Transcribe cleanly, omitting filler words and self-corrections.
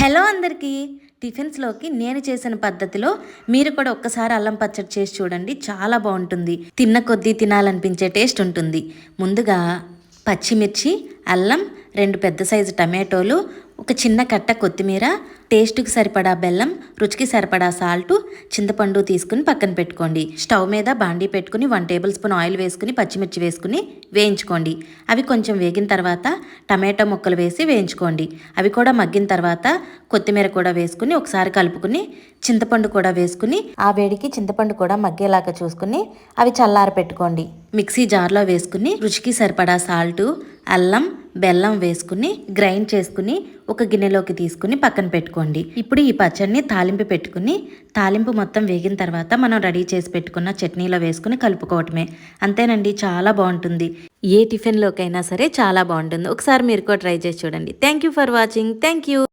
Hello అందరికీ. టిఫిన్స్లోకి నేను చేసిన పద్ధతిలో మీరు కూడా ఒక్కసారి అల్లం పచ్చడి చేసి చూడండి. చాలా బాగుంటుంది. తిన్న కొద్దీ తినాలనిపించే టేస్ట్ ఉంటుంది. ముందుగా పచ్చిమిర్చి, అల్లం, 2 పెద్ద సైజు టమాటోలు, ఒక చిన్న కట్ట కొత్తిమీర, టేస్ట్కి సరిపడా బెల్లం, రుచికి సరిపడా సాల్టు, చింతపండు తీసుకుని పక్కన పెట్టుకోండి. స్టవ్ మీద బాండీ పెట్టుకుని 1 టేబుల్ స్పూన్ ఆయిల్ వేసుకుని పచ్చిమిర్చి వేసుకుని వేయించుకోండి. అవి కొంచెం వేగిన తర్వాత టమాటో ముక్కలు వేసి వేయించుకోండి. అవి కూడా మగ్గిన తర్వాత కొత్తిమీర కూడా వేసుకుని ఒకసారి కలుపుకుని చింతపండు కూడా వేసుకుని ఆ వేడికి చింతపండు కూడా మగ్గేలాగా చూసుకుని అవి చల్లార పెట్టుకోండి. మిక్సీ జార్లో వేసుకుని రుచికి సరిపడా సాల్టు, అల్లం, బెల్లం వేసుకుని గ్రైండ్ చేసుకుని ఒక గిన్నెలోకి తీసుకుని పక్కన పెట్టుకోండి. ఇప్పుడు ఈ పచ్చడిని తాలింపు పెట్టుకుని తాలింపు మొత్తం వేగిన తర్వాత మనం రెడీ చేసి పెట్టుకున్న చట్నీలో వేసుకుని కలుపుకోవటమే. అంతేనండి, చాలా బాగుంటుంది. ఏ టిఫిన్లోకైనా సరే చాలా బాగుంటుంది. ఒకసారి మీరు కూడా ట్రై చేసి చూడండి. Thank you for watching. Thank you.